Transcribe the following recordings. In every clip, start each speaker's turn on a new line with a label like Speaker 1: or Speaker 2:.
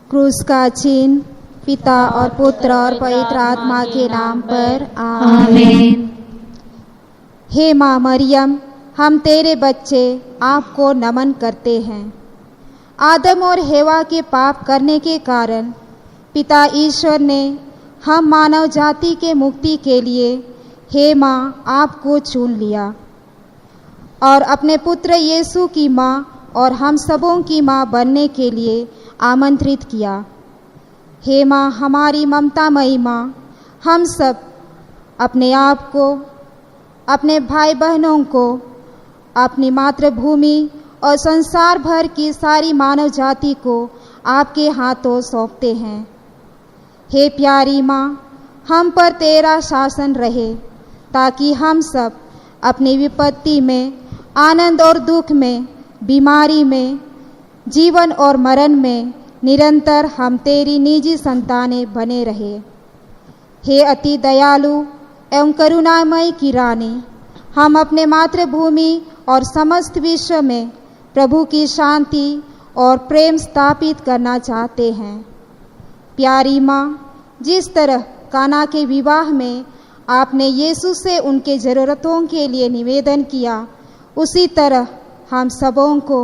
Speaker 1: क्रूस का चिन्ह पिता और पुत्र और पवित्र आत्मा के नाम पर
Speaker 2: आमीन।
Speaker 1: हे माँ मरियम, हम तेरे बच्चे आपको नमन करते हैं। आदम और हेवा के पाप करने के कारण पिता ईश्वर ने हम मानव जाति के मुक्ति के लिए हे माँ आपको चुन लिया और अपने पुत्र यीशु की माँ और हम सबों की माँ बनने के लिए आमंत्रित किया। हे माँ, हमारी ममतामयी माँ, हम सब अपने आप को, अपने भाई बहनों को, अपनी मातृभूमि और संसार भर की सारी मानव जाति को आपके हाथों सौंपते हैं। हे प्यारी माँ, हम पर तेरा शासन रहे ताकि हम सब अपनी विपत्ति में, आनंद और दुख में, बीमारी में, जीवन और मरण में निरंतर हम तेरी निजी संतानें बने रहे। हे अति दयालु एवं करुणामयी की रानी, हम अपने मातृभूमि और समस्त विश्व में प्रभु की शांति और प्रेम स्थापित करना चाहते हैं। प्यारी माँ, जिस तरह काना के विवाह में आपने यीशु से उनके ज़रूरतों के लिए निवेदन किया, उसी तरह हम सबों को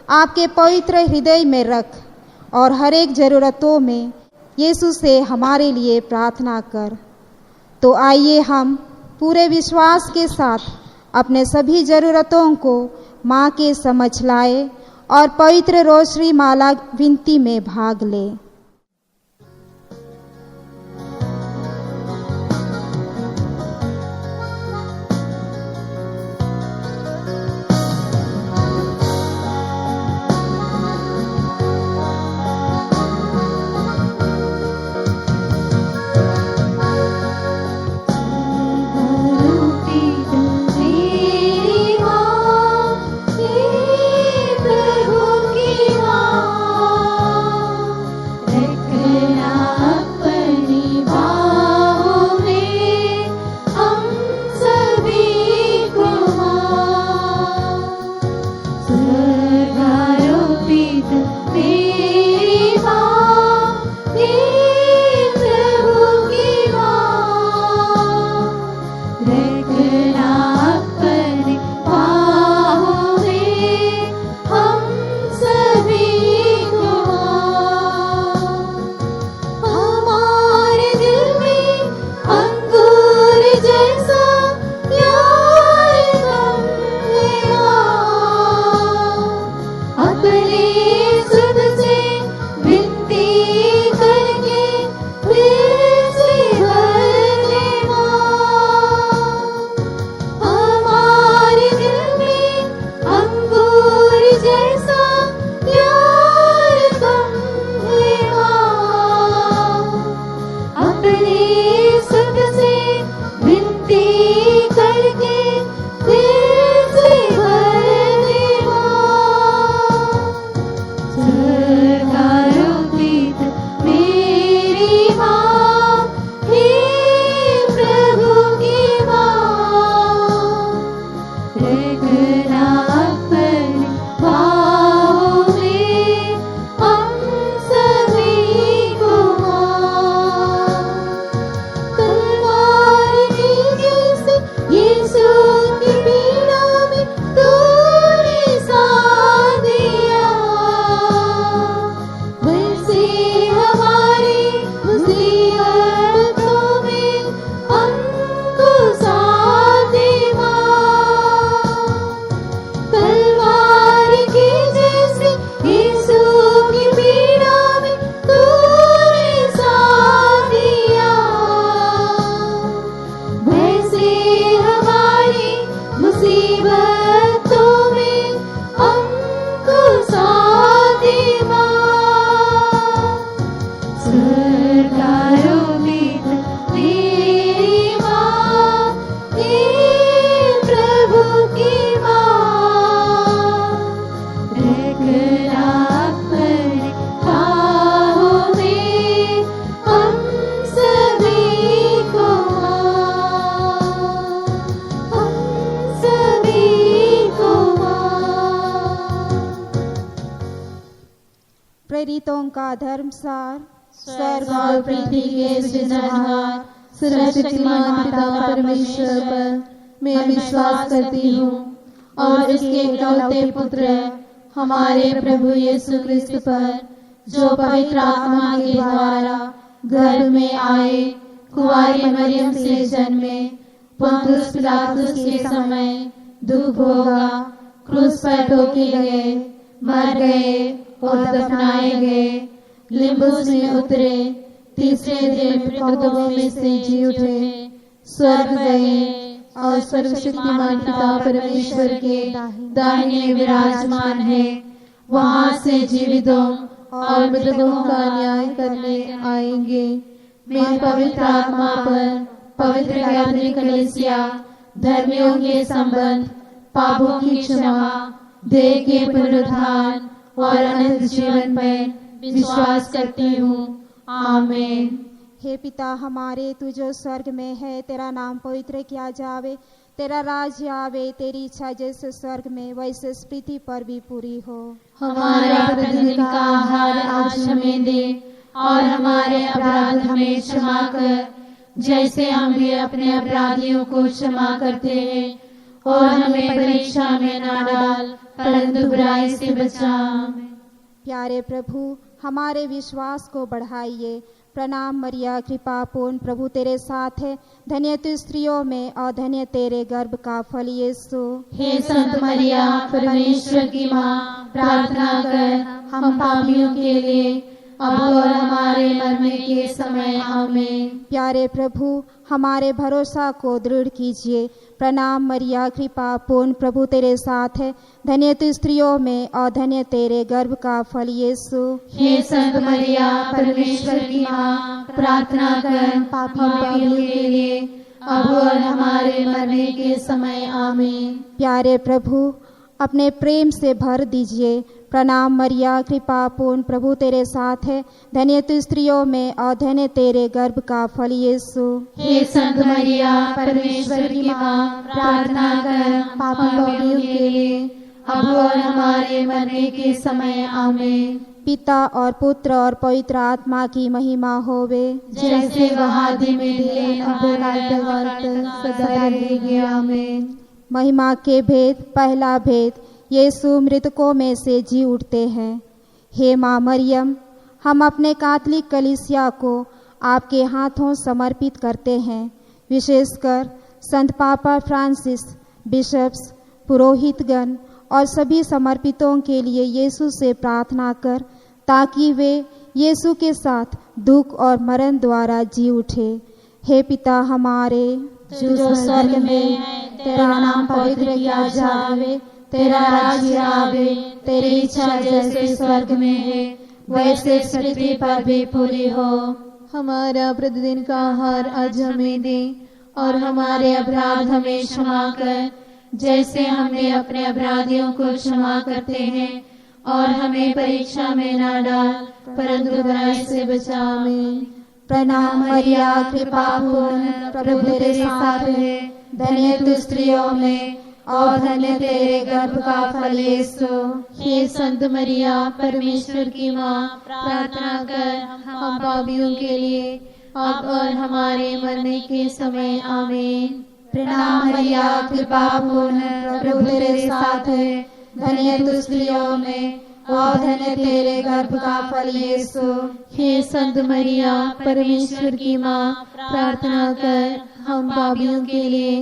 Speaker 1: आपके पवित्र हृदय में रख और हर एक ज़रूरतों में यीशु से हमारे लिए प्रार्थना कर। तो आइए हम पूरे विश्वास के साथ अपने सभी ज़रूरतों को माँ के समझ लाए और पवित्र रोशनी माला विनती में भाग लें। प्रेरितों का धर्मसार,
Speaker 2: स्वर्ग और पृथ्वी के सृजनहार सर्वशक्तिमान पिता परमेश्वर पर मैं विश्वास करती हूँ और उसके इकलौते पुत्र हमारे प्रभु यीशु क्रिस्त पर, जो पवित्र आत्मा के द्वारा गर्भ में आए, कुंवारी मरियम से जन्मे, पुन्तियुस पिलातुस के समय दुख भोगा, क्रूस पर ठोके गए, मर गए और दफनाए गए, लिम्बुस में उतरे, तीसरे दिन मृतकों में से जी उठे, स्वर्ग गए और सर्वशक्तिमान पिता परमेश्वर के दाहिने विराजमान है। वहां से जीवितों और मृतकों का न्याय करने आएंगे। मैं पवित्र आत्मा पर, पवित्र कैथोलिक कलीसिया, धर्मियों के संबंध, पापों की क्षमा, देह के पुनरुत्थान और अनंत जीवन पर विश्वास करती हूँ। आमीन।
Speaker 1: हे पिता हमारे, तू जो स्वर्ग में है, तेरा नाम पवित्र किया जावे, तेरा राज्य आवे, तेरी इच्छा जैसे स्वर्ग में वैसे पृथ्वी पर भी पूरी हो।
Speaker 2: हमारा प्रतिदिन का आहार आज हमें दे और हमारे अपराध हमें क्षमा कर, जैसे हम भी अपने अपराधियों को क्षमा करते हैं, और हमें परीक्षा में न डाल परंतु बुराई से बचा।
Speaker 1: प्यारे प्रभु, हमारे विश्वास को बढ़ाइए। प्रणाम मरिया, कृपा पूर्ण, प्रभु तेरे साथ है, धन्य तू स्त्रियों में और धन्य तेरे गर्भ का फल यीशु।
Speaker 2: हे संत मरिया, परमेश्वर की माँ, प्रार्थना कर हम पापियों के लिए अब और हमारे मरने के समय। आमीन।
Speaker 1: प्यारे प्रभु, हमारे भरोसा को दृढ़ कीजिए। प्रणाम मरिया, कृपा पूर्ण, प्रभु तेरे साथ है, धन्य तू स्त्रियों में और धन्य तेरे गर्भ का फल यीशु।
Speaker 2: हे संत मरिया, परमेश्वर की माँ, प्रार्थना कर हम पापियों के लिए अब और हमारे मरने के समय। आमीन।
Speaker 1: प्यारे प्रभु, अपने प्रेम से भर दीजिए। प्रणाम मरिया, कृपा पूर्ण, प्रभु तेरे साथ है, धन्य तू स्त्रियों में और धन्य तेरे गर्भ का फल यीशु।
Speaker 2: हे संत मरिया, परमेश्वर की माँ, प्रार्थना कर पापियों के लिए अब और हमारे मरने के समय। आमीन।
Speaker 1: पिता और पुत्र और पवित्र आत्मा की महिमा होवे,
Speaker 2: जैसे वह आदि में थे, अब सदा रहेगी। आमीन।
Speaker 1: महिमा के भेद। पहला भेद, यीशु मृतकों में से जी उठते हैं। हे माँ मरियम, हम अपने कैथोलिक कलीसिया को आपके हाथों समर्पित करते हैं। विशेषकर संत पापा फ्रांसिस, बिशप्स, पुरोहितगण और सभी समर्पितों के लिए यीशु से प्रार्थना कर, ताकि वे यीशु के साथ दुख और मरण द्वारा जी उठे। हे पिता हमारे
Speaker 2: जो स्वर्ग में है, तेरा नाम पवित्र किया जावे, तेरा राज्य आवे, तेरी इच्छा जैसे स्वर्ग में है वैसे पृथ्वी पर भी पूरी हो। हमारा प्रतिदिन का आहार आज हमें दे और हमारे अपराध हमें क्षमा कर, जैसे हमने अपने अपराधियों को क्षमा करते हैं, और हमें परीक्षा में न डाल परंतु बुराई से बचा। आमीन। प्रणाम मरिया, कृपा पूर्ण, प्रभु तेरे साथ है, धन्य तू स्त्रियों में और धन्य तेरे गर्भ का फल यीशु। हे संत मरिया, परमेश्वर की माँ, प्रार्थना कर हम पापियों के लिए अब और हमारे मरने के समय। आमीन। प्रणाम मरिया, कृपा पूर्ण, प्रभु तेरे साथ है, धन्य तू स्त्रियों में और धन्य तेरे गर्भ का फल यीशु। हे संत मरिया, परमेश्वर की माँ, प्रार्थना कर हम पापियों के लिए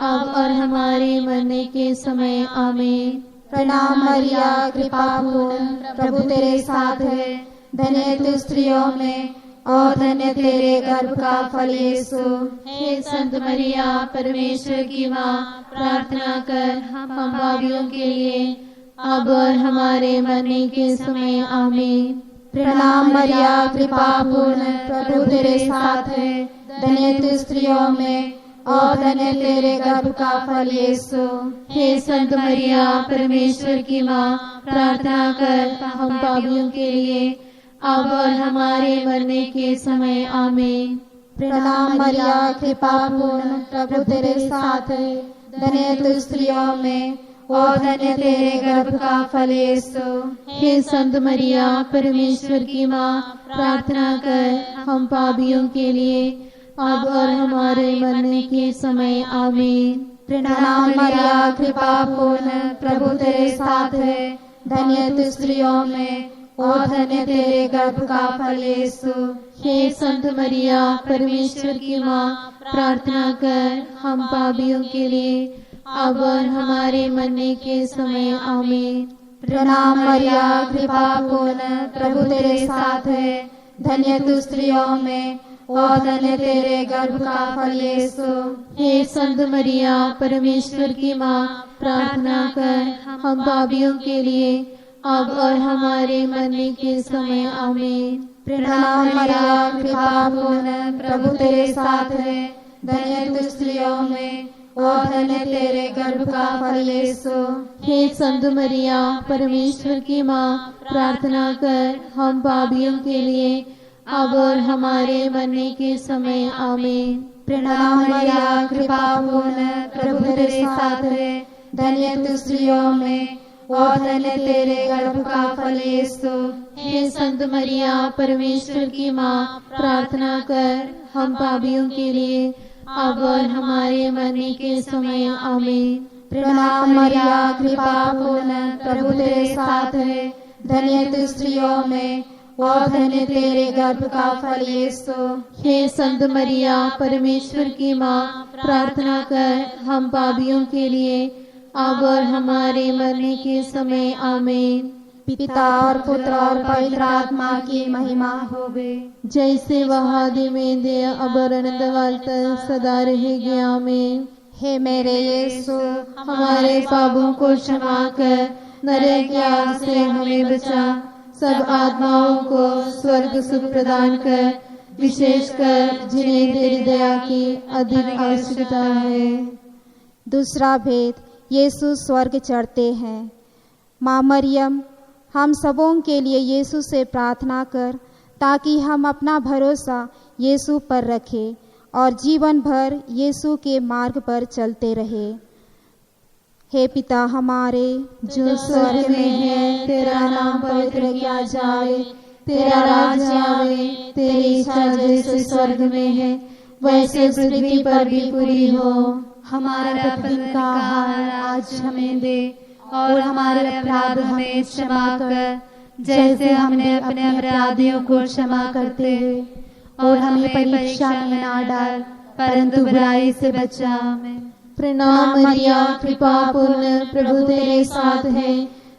Speaker 2: अब और हमारे मरने के समय। आमीन।
Speaker 1: प्रणाम मरिया, कृपा पूर्ण, प्रभु तेरे साथ है, धन्य तू स्त्रियों में और धन्य तेरे गर्भ का फल यीशु।
Speaker 2: हे संत मरिया, परमेश्वर की माँ, प्रार्थना कर हम पापियों के लिए अब और हमारे मरने के समय। आमीन।
Speaker 1: प्रणाम मरिया, कृपा पूर्ण, प्रभु तेरे साथ है, धन्य तू स्त्रियों में और धन्य तेरे गर्भ का फल यीशु।
Speaker 2: हे संत मरिया, परमेश्वर की माँ, प्रार्थना कर हम पापियों के लिए अब और हमारे मरने के समय। आमीन।
Speaker 1: प्रणाम मरिया, कृपा पूर्ण, प्रभु तेरे साथ है, धन्य तू स्त्रियों में
Speaker 2: और धन्य तेरे गर्भ का फल यीशु।
Speaker 3: हे संत मरिया परमेश्वर की माँ, प्रार्थना कर हम पापियों के लिए अब और हमारे मरने के समय आमीन।
Speaker 2: प्रणाम मरिया, कृपा पूर्ण, प्रभु तेरे साथ है, धन्य तू स्त्रियों में और धन्य तेरे गर्भ का फल यीशु।
Speaker 3: हे संत मरिया परमेश्वर की माँ, प्रार्थना कर हम पापियों के लिए अब और हमारे मरने के समय आमीन।
Speaker 2: प्रणाम मरिया, कृपा पूर्ण, प्रभु तेरे साथ है, धन्य तू स्त्रियों में और धन्य तेरे गर्भ का फल यीशु।
Speaker 3: हे संत मरिया परमेश्वर की माँ, प्रार्थना कर हम पापियों के लिए अब और हमारे मरने के समय आमीन।
Speaker 2: प्रणाम मरिया, कृपा पूर्ण, प्रभु तेरे साथ है, धन्य तू स्त्रियों में और धन्य तेरे गर्भ का फल यीशु।
Speaker 3: हे संत मरिया परमेश्वर की माँ, प्रार्थना कर हम पापियों के लिए अब और हमारे मरने के समय आमीन।
Speaker 2: प्रणाम मरिया, कृपा पूर्ण, प्रभु तेरे साथ है, धन्य तू स्त्रियों में और धन्य तेरे गर्भ का फल यीशु।
Speaker 3: हे संत मरिया परमेश्वर की माँ, प्रार्थना कर हम पापियों के लिए अब और हमारे मरने के समय आमीन।
Speaker 2: प्रणाम मरिया, कृपा पूर्ण, प्रभु तेरे साथ है, धन्य तू स्त्रियों में और धन्य तेरे गर्भ का फल यीशु।
Speaker 3: हे संत मरिया परमेश्वर की माँ, प्रार्थना कर हम पापियों के लिए अब और हमारे मरने के समय आमीन।
Speaker 2: पिता और पुत्र और पवित्र आत्मा की महिमा होवे,
Speaker 3: जैसे वह आदि में दे अब और अनंतकाल तक सदा रहेगी आमीन।
Speaker 1: हे मेरे यीशु,
Speaker 3: हमारे पापों को क्षमा कर नरक की आग से हमें बचा, सब आत्माओं को स्वर्ग सुख प्रदान कर, विशेषकर जिन्हें तेरी दया की अधिक आवश्यकता है।
Speaker 1: दूसरा भेद, यीशु स्वर्ग चढ़ते हैं। माँ मरियम, हम सबों के लिए यीशु से प्रार्थना कर ताकि हम अपना भरोसा यीशु पर रखें और जीवन भर यीशु के मार्ग पर चलते रहे। हे पिता हमारे
Speaker 3: जो स्वर्ग में है, तेरा नाम पवित्र किया जाए, तेरा राज्य आवे, तेरी इच्छा जैसे स्वर्ग में है वैसे पृथ्वी पर भी पूरी हो।
Speaker 2: हमारा प्रतिदिन का आहार आज हमें दे और हमारे अपराध हमें क्षमा कर, जैसे हमने अपने अपराधियों को क्षमा करते हैं, और हमें परीक्षा में ना डाल परंतु बुराई से बचा हमें।
Speaker 3: प्रणाम मरिया, कृपा पूर्ण, प्रभु तेरे साथ है,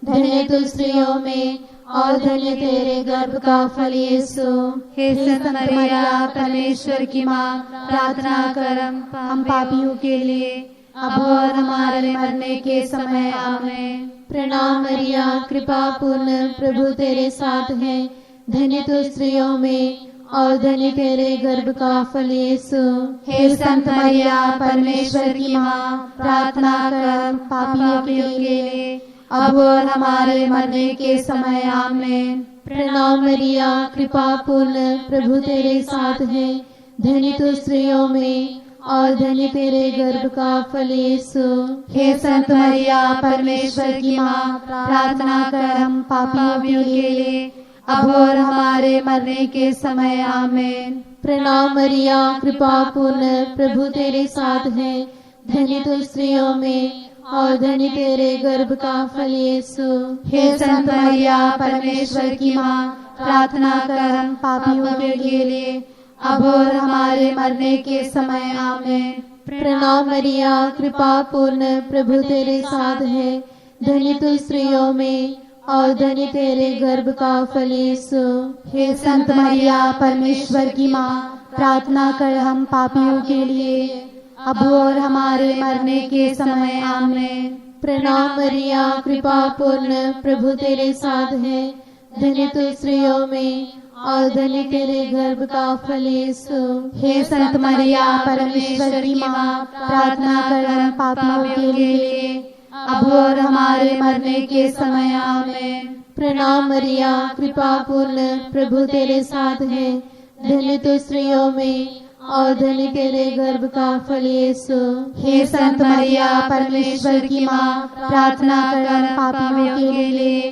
Speaker 3: धन्य तू स्त्रियों में और धन्य तेरे गर्भ का फल यीशु।
Speaker 2: हे संत मरिया परमेश्वर की माँ, प्रार्थना कर हम पापियों के लिए अब और हमारे मरने के समय आमीन।
Speaker 3: प्रणाम मरिया, कृपा पूर्ण, प्रभु तेरे साथ है, धन्य तू स्त्रियों में और धन्य तेरे गर्भ का फल यीशु।
Speaker 2: हे संत मरिया परमेश्वर की माँ, प्रार्थना कर पापियों के लिए अब और हमारे मरने के समय आमीन।
Speaker 3: प्रणाम मरिया, कृपा पूर्ण, प्रभु तेरे साथ है, धन्य तू स्त्रियों में और धन्य तेरे गर्भ का फल यीशु।
Speaker 2: हे संत मरिया परमेश्वर की माँ, प्रार्थना कर हम पापियों के लिए अब और हमारे मरने के समय आमीन।
Speaker 3: प्रणाम मरिया, कृपा पूर्ण, प्रभु तेरे साथ है, धन्य तू स्त्रियों में और धन्य तेरे गर्भ का फल यीशु।
Speaker 2: हे संत मरिया परमेश्वर की माँ, प्रार्थना कर हम पापियों के लिए अब और हमारे मरने के समय आमीन।
Speaker 3: प्रणाम मरिया, कृपा पूर्ण, प्रभु तेरे साथ है, धन्य तू स्त्रियों में और धन्य तेरे गर्भ का फल यीशु।
Speaker 2: हे संत मरिया परमेश्वर की माँ, प्रार्थना कर हम पापियों के लिए अब और हमारे मरने के समय आमीन।
Speaker 3: प्रणाम मरिया, कृपा पूर्ण, प्रभु तेरे साथ है, धन्य तू स्त्रियों में और धन्य तेरे गर्भ का फल यीशु।
Speaker 2: हे संत मरिया परमेश्वर की माँ, प्रार्थना कर हम पापियों के लिए अब और हमारे मरने के समय आमीन।
Speaker 3: प्रणाम मरिया, कृपा पूर्ण, प्रभु तेरे साथ है, धन्य तू स्त्रियों में और धन्य तेरे गर्भ का फल यीशु।
Speaker 2: हे संत मरिया परमेश्वर की माँ, प्रार्थना कर पापियों के लिए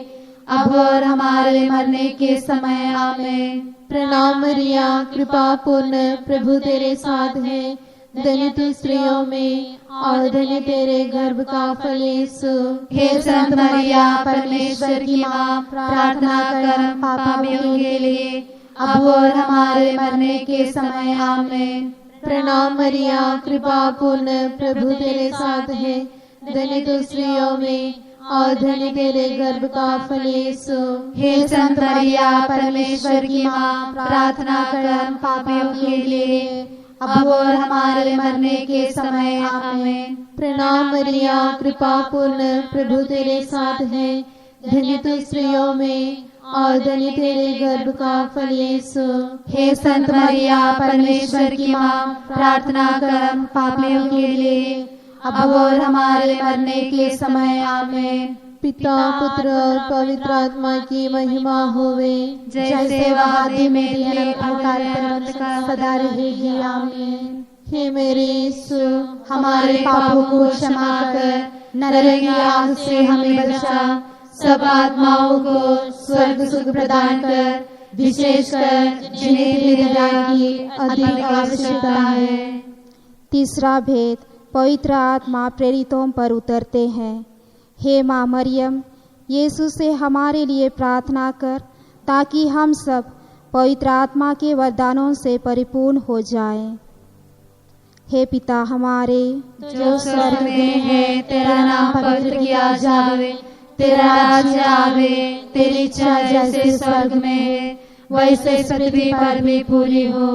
Speaker 2: अब और हमारे मरने के समय आमीन।
Speaker 3: प्रणाम मरिया, कृपा पूर्ण, प्रभु तेरे साथ है। धन्य तू स्त्रियों में और धन्य तेरे गर्भ का फल यीशु।
Speaker 2: हे संत मरिया परमेश्वर की माँ, प्रार्थना कर पापियों के लिए अब और हमारे मरने के समय आमीन।
Speaker 3: प्रणाम मरिया, कृपा पूर्ण, प्रभु तेरे साथ है। धन्य तू स्त्रियों में और धन्य तेरे गर्भ का फल यीशु।
Speaker 2: हे संत मरिया परमेश्वर की माँ, प्रार्थना कर पापियों के लिए अब और हमारे मरने के समय आमीन।
Speaker 3: प्रणाम मरिया, कृपा पूर्ण, प्रभु तेरे साथ है। धन्य तू स्त्रियों में और धन्य तेरे गर्भ का फल यीशु।
Speaker 2: हे संत मरिया परमेश्वर की माँ, प्रार्थना कर पापियों के लिए अब और हमारे मरने के समय आमीन।
Speaker 3: पिता पुत्र और पवित्र आत्मा की महिमा होवे,
Speaker 2: जैसे वह आदि में थे सदा रहेगी आमीन।
Speaker 3: हे मेरे यीशु,
Speaker 2: हमारे पापों को क्षमा कर नरक की आग से हमें बचा, सब आत्माओं को स्वर्ग सुख प्रदान कर, विशेषकर जिन्हें तेरी दया की अधिक आवश्यकता है।
Speaker 1: तीसरा भेद, पवित्र आत्मा प्रेरितों पर उतरते हैं। हे माँ मरियम, यीशु से हमारे लिए प्रार्थना कर ताकि हम सब पवित्र आत्मा के वरदानों से परिपूर्ण हो जाएं। हे पिता हमारे
Speaker 2: जो स्वर्ग में है, तेरा नाम पवित्र किया जावे, तेरा राज्य आवे, तेरी इच्छा जैसे स्वर्ग में है वैसे पृथ्वी पर भी पूरी हो।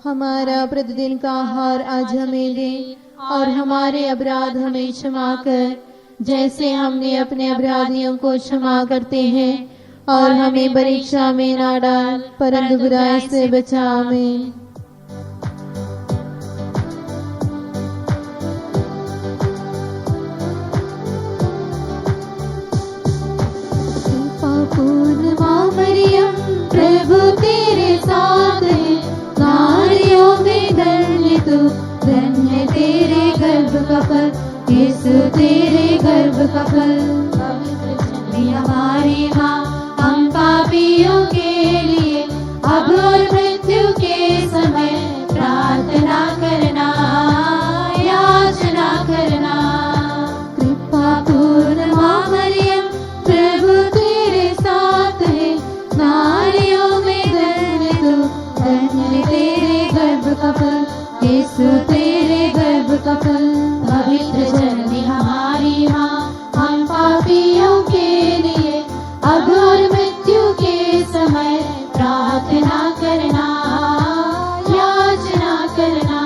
Speaker 3: हमारा प्रतिदिन का आहार आज हमें दे और हमारे अपराध हमें क्षमा कर, जैसे हमने अपने अपराधियों को क्षमा करते हैं, और हमें परीक्षा में ना डाल परंतु बुराई से बचा। आमीन।
Speaker 2: पूर्ण माँ मरियम, प्रभु तेरे साथ है, नारियों में धन्य तू, धन्य तेरे गर्भ का फल, यीशु तेरे गर्भ का फल। हमारी माँ, हम पापियों के लिए अब और मृत्यु के समय प्रार्थना करना, याचना करना। कृपा पूर्ण माँ मरियम, प्रभु तेरे साथ है, नारियों में धन्य तू, धन्य तेरे गर्भ का फल, यीशु तेरे गर्भ का फल। पवित्र जननी हमारी माँ, हम पापियों के लिए अब और मृत्यु के समय प्रार्थना करना, याचना करना।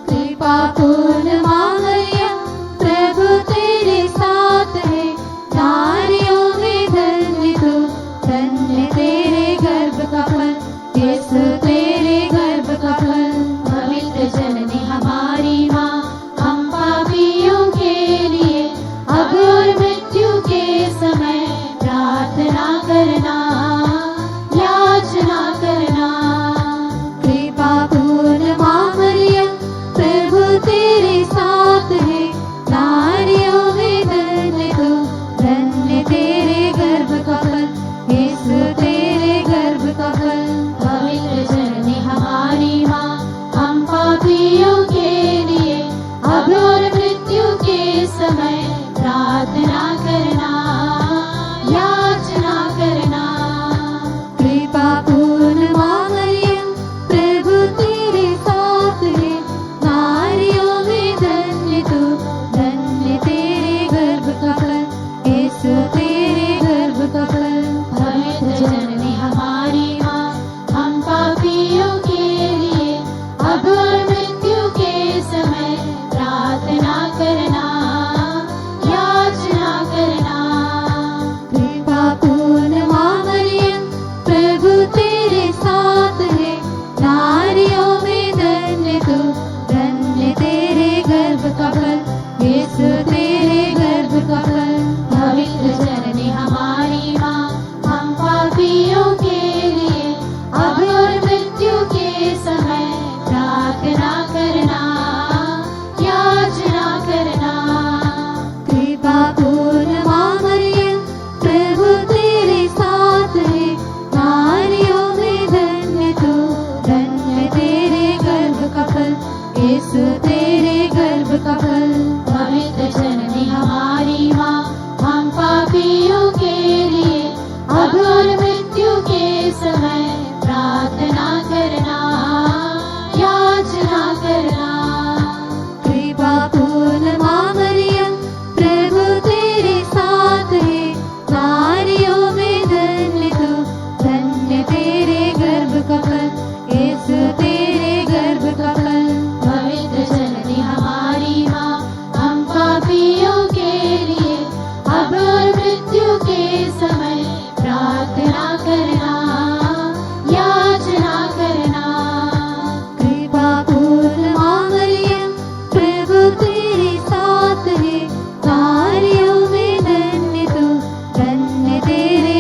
Speaker 2: कृपा पूर्ण माँ मरियम, प्रभु तेरे साथ है, नारियों में धन्य तू, धन्य तेरे गर्भ का फल, यीशु तेरे गर्भ का फल। पवित्र जननी हमारी माँ, हम पापियों के लिए अब और मृत्यु के समय प्रार्थना करना, याचना करना। कृपा पूर्ण माँ मरियम, प्रभु तेरे साथ है, नारियों में धन्य तू, धन्य तेरे गर्भ का फल, यीशु तेरे गर्भ का फल। पवित्र जननी हमारी माँ, हम पापियों के लिए अब और मृत्यु के समय प्रार्थना करना, याचना करना।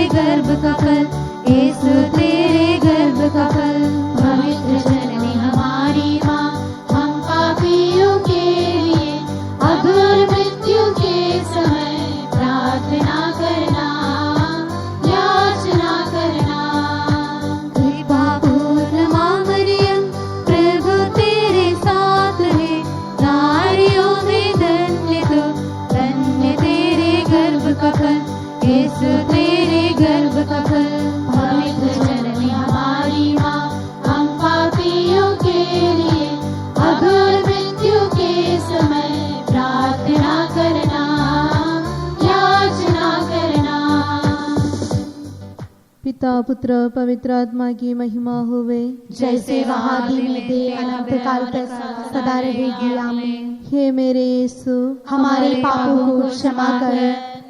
Speaker 3: गर्भ का फल, यीशु तेरे गर्भ का फल।
Speaker 2: पवित्र जननी हमारी माँ, हम पापियों के लिए अब और मृत्यु के समय प्रार्थना करना, याचना करना।
Speaker 3: कृपा पूर्ण माँ मरियम, प्रभु तेरे साथ है, नारियों में धन्य तू, धन्य तेरे गर्भ का फल, यीशु तेरे गर्भ का फल।
Speaker 2: पवित्र जननी हमारी माँ, हम पापियों के लिए अब और मृत्यु के समय प्रार्थना करना, याचना करना।
Speaker 3: पिता पुत्र पवित्र आत्मा की महिमा होवे,
Speaker 2: जैसे वह आदि में थे अनंत काल तक सदा रहेगी। आमीन।
Speaker 3: हे मेरे यीशु,
Speaker 2: हमारे पापों को क्षमा कर,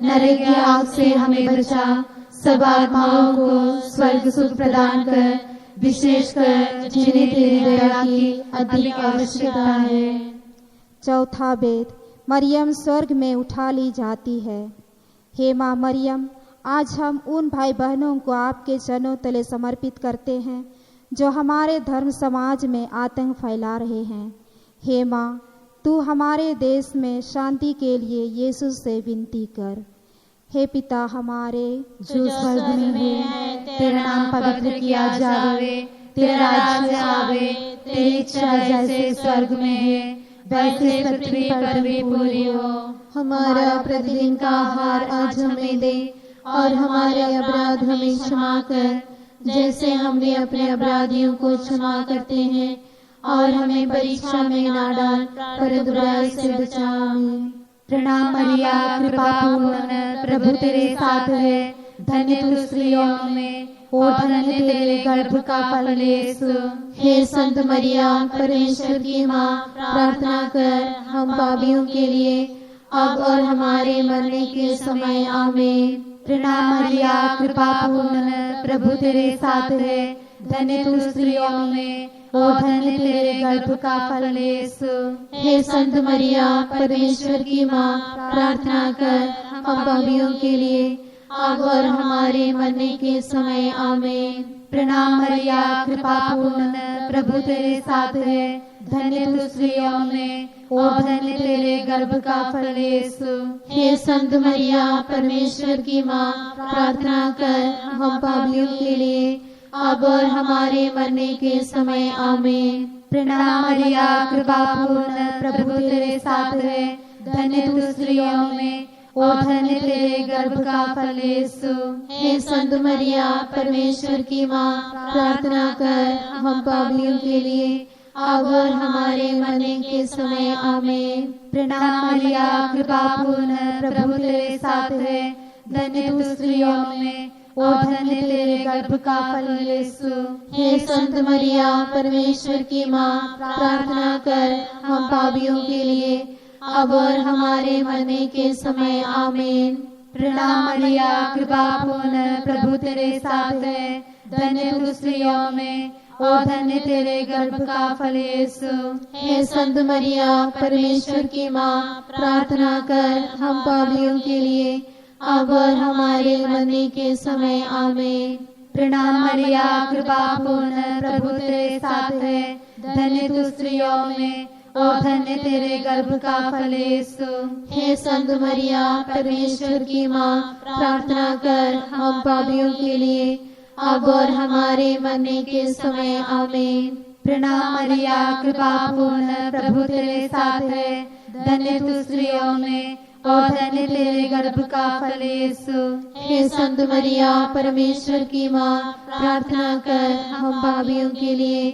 Speaker 2: नरक की आग से हमें बचा, सब आत्माओं को स्वर्ग सुख प्रदान कर, विशेषकर जिन्हें तेरी दया की अधिक आवश्यकता है।
Speaker 1: चौथा वेद, मरियम स्वर्ग में उठा ली जाती है। हे माँ मरियम, आज हम उन भाई बहनों को आपके चरणों तले समर्पित करते हैं जो हमारे धर्म समाज में आतंक फैला रहे हैं। हे माँ, तू हमारे देश में शांति के लिए यीशु से विनती कर। हे पिता हमारे
Speaker 2: जो स्वर्ग में है, तेरा नाम पवित्र किया जावे, तेरा राज्य आवे, तेरी इच्छा जैसे स्वर्ग में है वैसे पृथ्वी पर भी पूरी हो।
Speaker 3: हमारा प्रतिदिन का आहार आज हमें दे, और हमारे अपराध हमें क्षमा कर, जैसे हमने अपने अपराधियों को क्षमा करते हैं, और हमें परीक्षा में ना डाल, पर बुराई से बचा। आमीन।
Speaker 2: प्रणाम मरिया, कृपा पूर्ण, प्रभु तेरे साथ है, धन्य तू स्त्रियों में, और धन्य तेरे गर्भ का फल यीशु।
Speaker 3: हे संत मरिया, परमेश्वर की माँ, प्रार्थना कर हम पापियों के लिए, अब और हमारे मरने के समय। आमीन।
Speaker 2: प्रणाम मरिया, कृपा पूर्ण, प्रभु तेरे साथ है, धन्य तू स्त्रियों में, और धन्य तेरे गर्भ का फल यीशु।
Speaker 3: हे संत मरिया, परमेश्वर की माँ, प्रार्थना कर हम पापियों के लिए, अब और हमारे मरने के समय। आमीन।
Speaker 2: प्रणाम मरिया, कृपा पूर्ण, प्रभु तेरे साथ है, धन्य तू स्त्रियों में, और धन्य तेरे गर्भ का फल यीशु।
Speaker 3: हे संत मरिया, परमेश्वर की माँ, प्रार्थना कर हम पापियों के लिए, अब और हमारे मरने के समय। आमीन।
Speaker 2: प्रणाम मरिया, कृपा पूर्ण, प्रभु तेरे साथ है, धन्य तू स्त्रियों में, और धन्य तेरे गर्भ का फल यीशु।
Speaker 3: हे संत मरिया, परमेश्वर की माँ, प्रार्थना कर हम पापियों के लिए, अब और हमारे मरने के समय। आमीन।
Speaker 2: प्रणाम मरिया, कृपा पूर्ण, प्रभु तेरे साथ है, धन्य तू स्त्रियों में, और धन्य तेरे गर्भ का फल यीशु।
Speaker 3: हे संत मरिया, परमेश्वर की माँ, प्रार्थना कर हम पापियों के लिए, अब और हमारे मरने के समय। आमीन।
Speaker 2: प्रणाम मरिया, कृपा पूर्ण, प्रभु तेरे साथ है, धन्य तू स्त्रियों में, और धन्य तेरे गर्भ का फल यीशु।
Speaker 3: हे संत मरिया, परमेश्वर की माँ, प्रार्थना कर हम पापियों के लिए, अब और हमारे मरने के समय। आमीन।
Speaker 2: प्रणाम मरिया, कृपा पूर्ण, प्रभु तेरे साथ है, धन्य तू स्त्रियों में, और धन्य तेरे गर्भ का फल यीशु।
Speaker 3: हे संत मरिया, परमेश्वर की माँ, प्रार्थना कर हम पापियों के लिए, अब और हमारे मरने के समय। आमीन।
Speaker 2: प्रणाम मरिया, कृपा पूर्ण, प्रभु तेरे साथ है, धन्य तू स्त्रियों में, और धन्य तेरे गर्भ का फल यीशु।
Speaker 3: हे संत मरिया, परमेश्वर की माँ, प्रार्थना कर हम पापियों के लिए,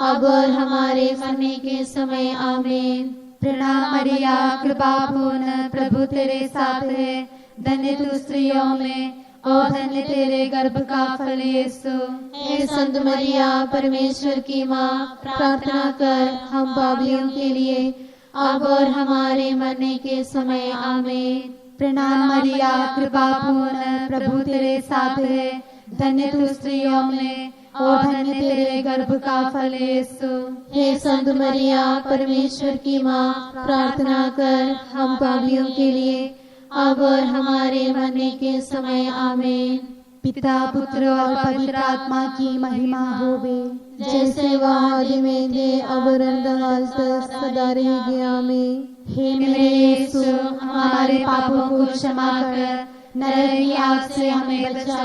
Speaker 3: अब और हमारे मरने के समय। आमीन।
Speaker 2: प्रणाम मरिया, कृपा पूर्ण, प्रभु तेरे साथ है, धन्य तू स्त्रियों में, और धन्य तेरे गर्भ का फल यीशु।
Speaker 3: हे संत मरिया, परमेश्वर की माँ, प्रार्थना कर हम पापियों के लिए, अब और हमारे मरने के समय। आमीन।
Speaker 2: प्रणाम मरिया, कृपा पूर्ण, प्रभु तेरे साथ है, धन्य तू स्त्रियों में, और धन्य तेरे गर्भ का फल यीशु।
Speaker 3: हे संत मरिया, परमेश्वर की माँ, प्रार्थना कर हम पापियों के लिए, अब और हमारे मरने के समय। आमीन। पिता पुत्र और पवित्र आत्मा की महिमा होवे,
Speaker 2: जैसे वह आदि में थे अब अनंतकाल तक सदा रहेगी आमीन।
Speaker 3: हे मेरे यीशु, हमारे पापों को क्षमा कर, नरक की आग से हमें बचा,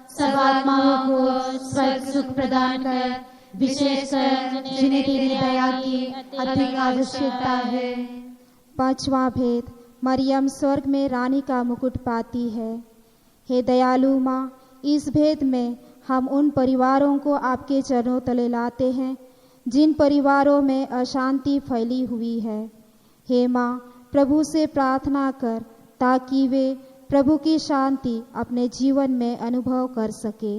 Speaker 3: सब आत्माओं को स्वर्ग सुख प्रदान कर, विशेषकर जिन्हें तेरी दया की अधिक आवश्यकता है।
Speaker 1: पांचवा भेद, मरियम स्वर्ग में रानी का मुकुट पाती है। हे दयालु माँ, इस भेद में हम उन परिवारों को आपके चरणों तले लाते हैं जिन परिवारों में अशांति फैली हुई है। हे माँ, प्रभु से प्रार्थना कर ताकि वे प्रभु की शांति अपने जीवन में अनुभव कर सके।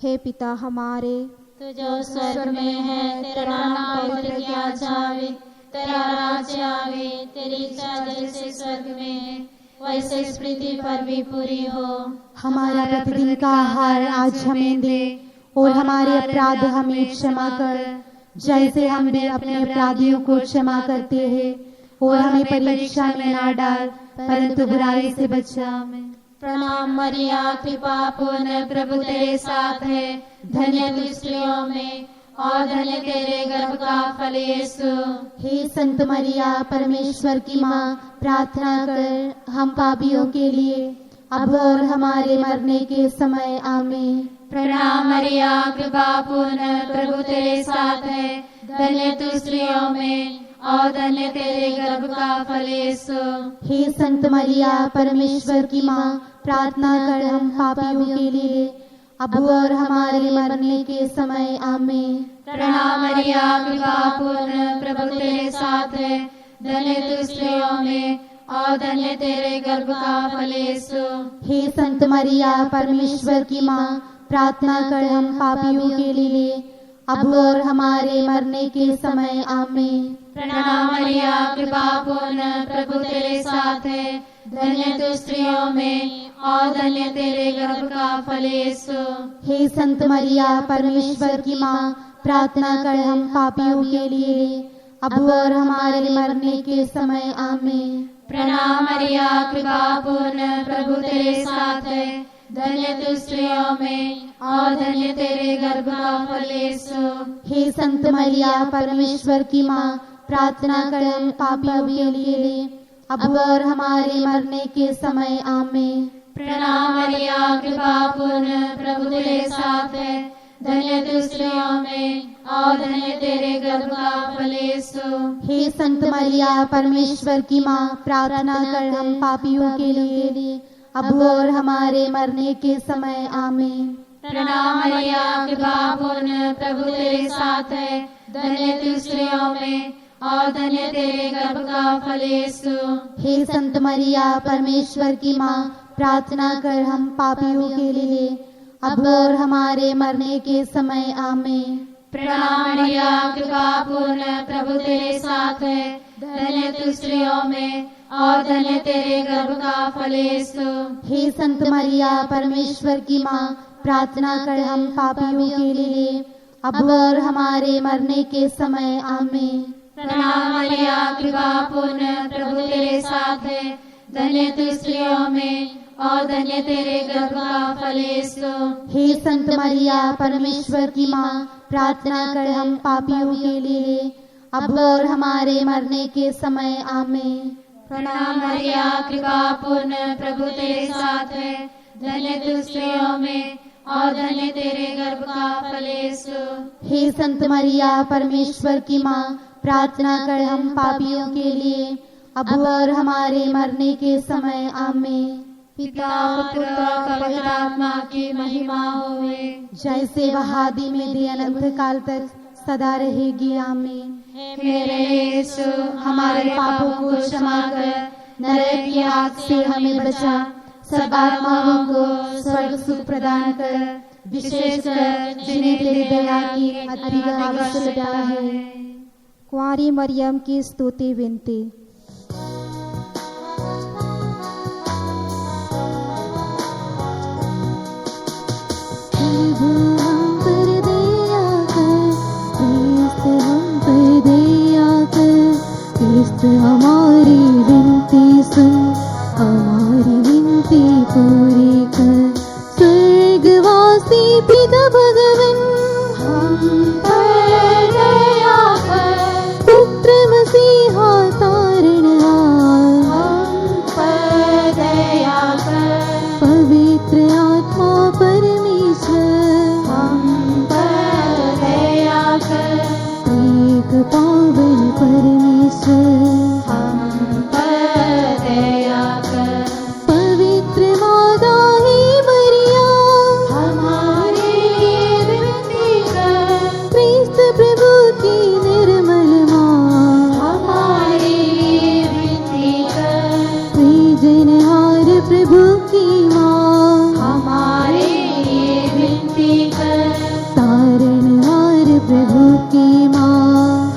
Speaker 1: हे पिता हमारे,
Speaker 2: तू जो स्वर्ग में है, तेरा नाम पवित्र किया जावे, तेरा राज्य आवे, तेरी इच्छा जैसे स्वर्ग में है वैसे इस पृथ्वी पर भी पूरी हो।
Speaker 3: हमारा प्रतिदिन का आहार आज हमें दे, और हमारे अपराध हमें क्षमा कर, जैसे हम भी अपने अपराधियों को क्षमा करते हैं, और हमें परीक्षा में ना डाल, परंतु बुराई से बचा।
Speaker 2: प्रणाम मरिया, कृपा पूर्ण, प्रभु तेरे साथ है, धन्य तू स्त्रियों में और धन्य तेरे गर्भ का फल यीशु।
Speaker 3: हे संत मरिया, परमेश्वर की माँ, प्रार्थना कर हम पापियों के लिए अब और हमारे मरने के समय आमीन।
Speaker 2: प्रणाम मरिया, कृपा पूर्ण, प्रभु तेरे साथ है, धन्य तू स्त्रियों में और धन्य तेरे गर्भ का फल यीशु।
Speaker 3: हे संत मरिया, परमेश्वर की माँ, प्रार्थना कर हम पापियों के लिए अब और हमारे मरने के समय आमीन।
Speaker 2: प्रणाम मरिया, कृपा पूर्ण, प्रभु तेरे साथ है, धन्य तू स्त्रियों में और धन्य तेरे गर्भ का फल यीशु।
Speaker 3: हे संत मरिया, परमेश्वर की माँ, प्रार्थना कर हम पापियों के लिए अब और हमारे मरने के समय आमीन।
Speaker 2: प्रणाम मरिया, कृपा पूर्ण, प्रभु तेरे साथ है, धन्य तू स्त्रियों में और धन्य तेरे गर्भ का फल यीशु।
Speaker 3: हे संत मरिया, परमेश्वर की माँ, प्रार्थना कर हम पापियों के लिए अब और हमारे मरने के समय आमीन।
Speaker 2: प्रणाम मरिया, कृपा पूर्ण, प्रभु तेरे साथ है, धन्य तू स्त्रियों में और धन्य तेरे गर्भ का फल यीशु।
Speaker 3: हे संत मरिया, परमेश्वर की माँ, प्रार्थना कर हम पापियों के लिए अब और हमारे मरने के समय आमीन।
Speaker 2: प्रणाम मरिया, कृपा पूर्ण, प्रभु तेरे साथ है, धन्य तू स्त्रियों में और धन्य तेरे गर्भ का फल यीशु।
Speaker 3: हे संत मरिया, परमेश्वर की माँ, प्रार्थना कर हम पापियों के लिए अब और हमारे मरने के समय आमीन।
Speaker 2: प्रणाम मरिया, कृपा पूर्ण, प्रभु तेरे साथ है, धन्य तू स्त्रियों में और धन्य तेरे गर्भ का फल यीशु।
Speaker 3: हे संत मरिया, परमेश्वर की माँ, प्रार्थना कर हम पापियों के लिए अब और हमारे मरने के समय आमीन।
Speaker 2: प्रणाम मरिया, कृपा पूर्ण, प्रभु तेरे साथ है, धन्य तू स्त्रियों में और धन्य तेरे गर्भ का फल यीशु।
Speaker 3: हे संत मरिया, परमेश्वर की माँ, प्रार्थना कर हम पापियों के लिए अब और हमारे मरने के समय आमीन।
Speaker 2: प्रणाम मरिया, कृपा पूर्ण, प्रभु तेरे साथ है, धन्य तू स्त्रियों में और धन्य तेरे गर्भ का फल यीशु।
Speaker 3: हे संत मरिया, परमेश्वर की माँ, प्रार्थना कर हम पापियों के लिए अब और हमारे मरने के समय आमीन।
Speaker 2: प्रणाम मरिया, कृपा पूर्ण, प्रभु तेरे साथ है, धन्य तू स्त्रियों में और धन्य तेरे गर्भ का फल यीशु।
Speaker 3: हे संत मरिया, परमेश्वर की माँ, प्रार्थना कर हम पापियों के लिए अब और हमारे मरने के समय आमीन।
Speaker 2: पिता पुत्र और पवित्र आत्मा की महिमा होवे,
Speaker 3: जैसे वह आदि में थे अनंत काल तक सदा रहेगी आमीन।
Speaker 2: हे मेरे यीशु,
Speaker 3: हमारे पापों को क्षमा कर, नरक की आग से हमें बचा, सब आत्माओं को स्वर्ग सुख प्रदान कर, विशेषकर जिन्हें तेरी दया की अधिक आवश्यकता है।
Speaker 1: कुंवारी मरियम की स्तुति विनती।
Speaker 3: हमारी विनती सुन, हमारी विनती पूरी कर, स्वर्ग से पिता भगवन
Speaker 2: हम पर दया कर,
Speaker 3: पुत्र मसीहा तारणहार
Speaker 2: हम पर दया कर,
Speaker 3: पवित्र आत्मा परमेश्वर
Speaker 2: हम पर दया कर,
Speaker 3: एक पावन परमेश्वर
Speaker 2: हम पर दया कर,
Speaker 3: पवित्र माता ही मरिया
Speaker 2: हमारे लिए विनती कर,
Speaker 3: क्रिस्त प्रभु की निर्मल माँ
Speaker 2: हमारे लिए विनती कर,
Speaker 3: सृजनहार प्रभु की माँ
Speaker 2: हमारे लिए विनती कर,
Speaker 3: तारणहार प्रभु की माँ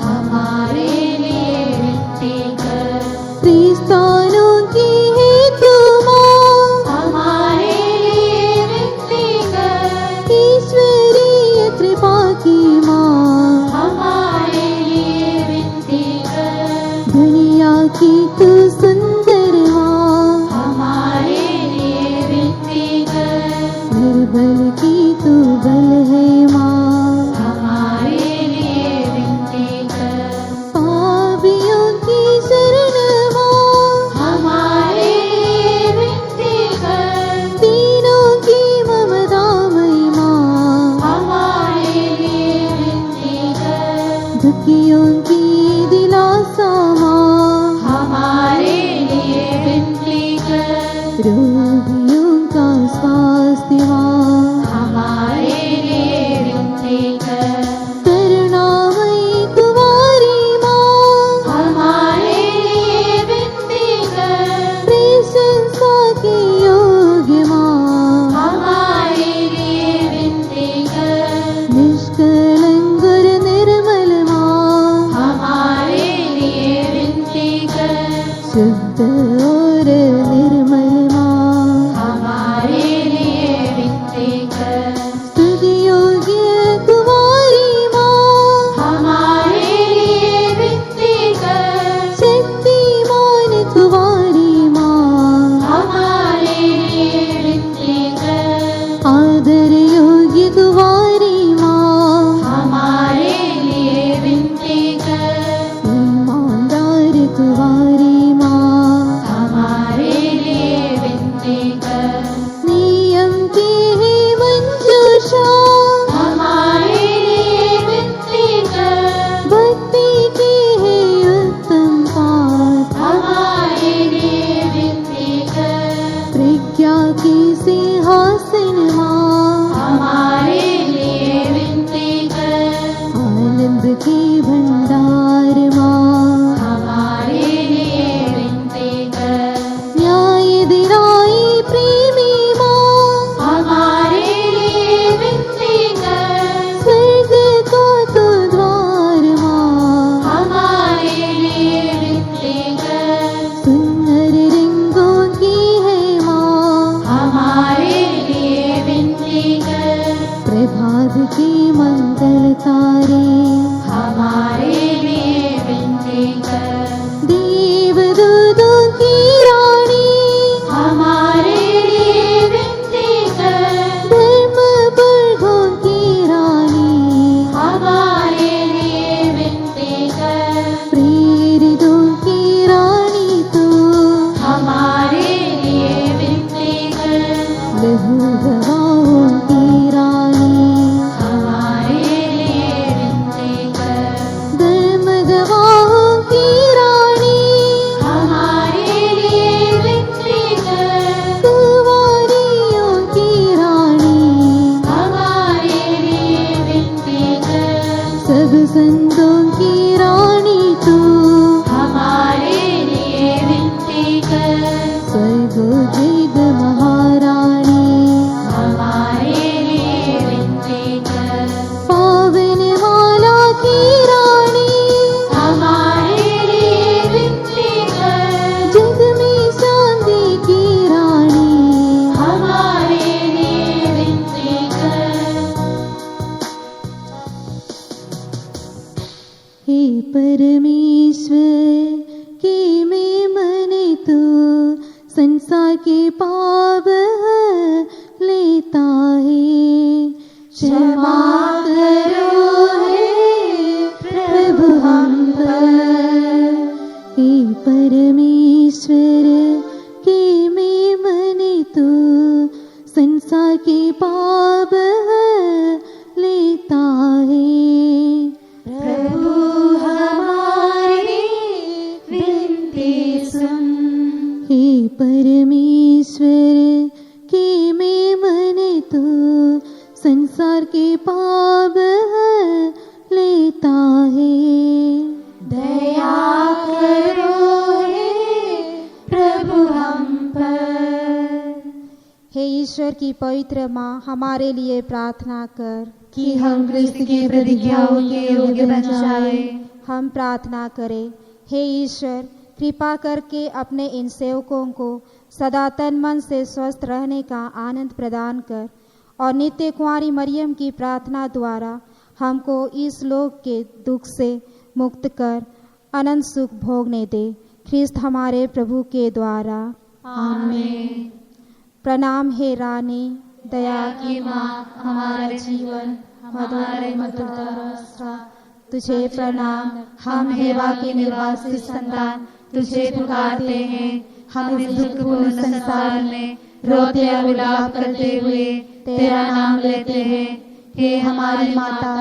Speaker 2: हमारे लिए विनती कर,
Speaker 3: क्रिस्तानों की हेतु माँ
Speaker 2: हमारे लिए विनती कर,
Speaker 3: ईश्वरीय कृपा की माँ
Speaker 2: हमारे लिए विनती कर,
Speaker 3: दुनिया की तू सुंदर माँ
Speaker 2: हमारे लिए विनती कर,
Speaker 3: निर्बल की तू बल है माँ
Speaker 2: हमारे लिए विनती कर,
Speaker 3: पापियों की शरण माँ
Speaker 2: हमारे लिए विनती कर,
Speaker 3: तीनों की ममतामयी माँ
Speaker 2: हमारे लिए विनती कर,
Speaker 3: दुखियों की दिलासा माँ
Speaker 2: हमारे लिए विनती कर,
Speaker 3: रोगियों का स्वास्थ्य माँ
Speaker 2: हमारे लिए विनती कर,
Speaker 3: करुणामयी कुमारी माँ
Speaker 2: हमारे लिए विनती कर,
Speaker 3: प्रशंसा के योग्य माँ
Speaker 2: हमारे लिए विनती कर,
Speaker 3: निष्कलंक और निर्मल माँ
Speaker 2: हमारे लिए विनती कर,
Speaker 3: शुद्ध और निर्मल माँ
Speaker 2: हमारे लिए विनती कर,
Speaker 3: स्तुति योग्य कुमारी माँ
Speaker 2: हमारे लिए विनती कर,
Speaker 3: शक्तिमान कुमारी माँ
Speaker 2: हमारे लिए विनती कर,
Speaker 3: आदर योग्य कुमारी माँ
Speaker 2: हमारे लिए विनती कर,
Speaker 3: ईमानदार कुमारी माँ
Speaker 2: हमारे लिए विनती कर,
Speaker 3: नियम की है मंजूषा
Speaker 2: हमारे लिए विनती कर,
Speaker 3: भक्ति की है उत्तम पाठ
Speaker 2: हमारे लिए विनती कर,
Speaker 3: प्रज्ञा की सिंहासन माँ
Speaker 2: हमारे लिए विनती कर,
Speaker 3: आनंद की भंडार माँ
Speaker 2: हमारे लिए विनती कर,
Speaker 3: न्याय दिलाई प्रेमी माँ
Speaker 2: हमारे लिए विनती कर,
Speaker 3: स्वर्ग का तो द्वार माँ
Speaker 2: हमारे लिए विनती कर,
Speaker 3: सुंदर रंगों की है माँ
Speaker 2: हमारे लिए विनती कर,
Speaker 3: प्रभात की मंगल तारे
Speaker 2: हमारे लिए विनती कर,
Speaker 3: देवदूतों की रानी
Speaker 2: हमारे लिए विनती कर,
Speaker 3: धर्म पुरखों की रानी
Speaker 2: हमारे लिए विनती कर,
Speaker 3: प्रेरितों की रानी तू
Speaker 2: हमारे लिए विनती कर,
Speaker 3: लहू गवाहों की रानी
Speaker 2: हमारे लिए विनती कर,
Speaker 3: धर्म
Speaker 2: क्षमा करो हे प्रभु हम पर।
Speaker 3: हे परमेश्वर के में मने तू संसार के पाप लेता है।
Speaker 2: प्रभु हमारी विनती सुन।
Speaker 3: हे परमेश्वर के में मने तू संसार के पाप लेता है।
Speaker 2: दया करो हे प्रभु हम पर।
Speaker 1: हे ईश्वर की पवित्र माँ, हमारे लिए प्रार्थना कर
Speaker 2: कि हम क्रिस्त की प्रतिज्ञाओं के योग्य बन जाए।
Speaker 1: हम प्रार्थना करें। हे ईश्वर, कृपा करके अपने इन सेवकों को सदा तन मन से स्वस्थ रहने का आनंद प्रदान कर और नित्य कुंवारी मरियम की प्रार्थना द्वारा हमको इस लोक के दुख से मुक्त कर अनंत सुख भोगने दे। ख्रिस्त हमारे प्रभु के द्वारा।
Speaker 2: आमीन।
Speaker 1: प्रणाम हे रानी, दया
Speaker 2: की माँ, हमारा जीवन, हमारे मधुरता आश्रा।
Speaker 1: तुझे प्रणाम।
Speaker 2: हम हेवा के निर्वासित संतान तुझे पुकारते हैं। हम इस दुखपूर्ण संसार में रोते और विलाप करते हुए तेरा नाम लेते हैं। हे हमारी माता,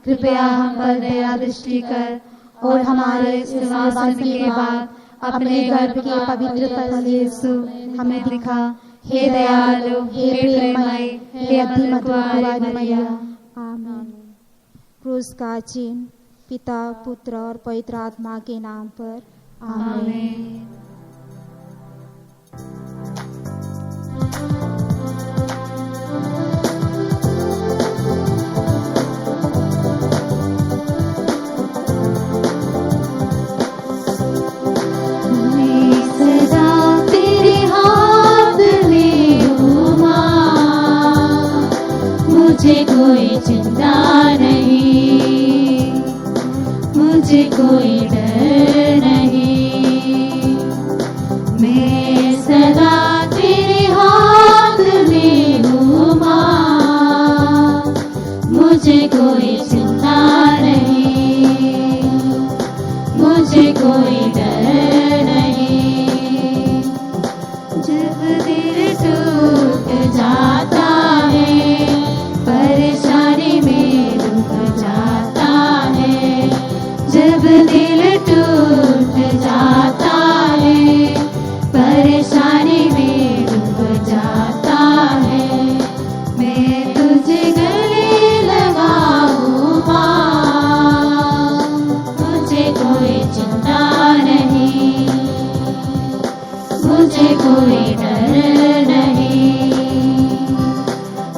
Speaker 2: कृपया हम पर दया दृष्टि कर और हमारे सिंहासन के बाद अपने गर्भ के पवित्र फल यीशु हमें दिखा। हे दयालु, हे प्रेममय, हे अति कुंवारी मैया।
Speaker 1: आमीन। क्रूस का चिन्ह पिता, पुत्र और पवित्र आत्मा के नाम पर।
Speaker 2: आमीन।
Speaker 3: मुझे कोई चिंता नहीं, मुझे कोई डर नहीं। मैं सदा तेरे हाथ में हूँ माँ। मुझे कोई चिंता नहीं, मुझे कोई डर नहीं। जब दिल टूट जाता है, परेशानी में डूब जाता है। जब दिल टूट जाता है, परेशानी में डूब जाता है। मैं तुझे गले लगाऊं माँ। मुझे कोई चिंता नहीं, मुझे कोई डर नहीं।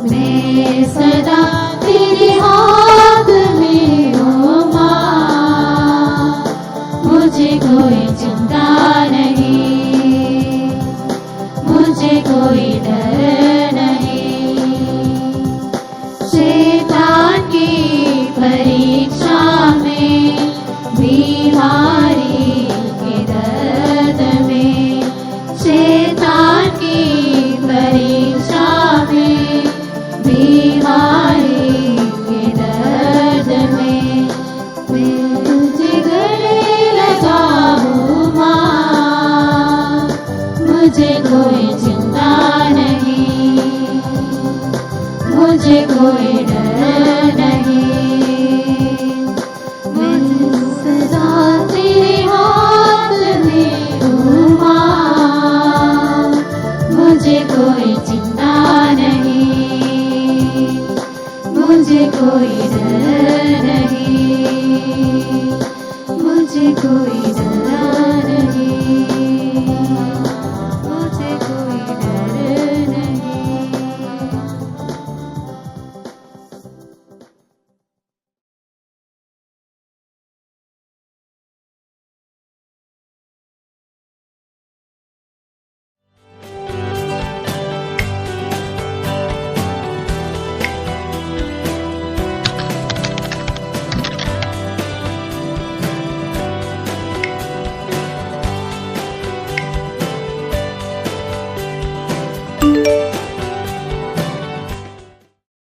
Speaker 3: मैं सदा तेरे हाथ में हूँ माँ। मुझे कोई चिंता नहीं, मुझे कोई डर नहीं। शैतान की परीक्षा में, बीमारी के दर्द में, शैतान की परीक्षा में, बीमारी के दर्द में, मैं तुझे गले लगाऊं माँ। मुझे कोई चिंता नहीं, मुझे कोई डर नहीं। मैं सदा तेरे हाथ में हूँ माँ। मुझे कोई चिंता नहीं, मुझे कोई डर नहीं, मुझे कोई डर नहीं।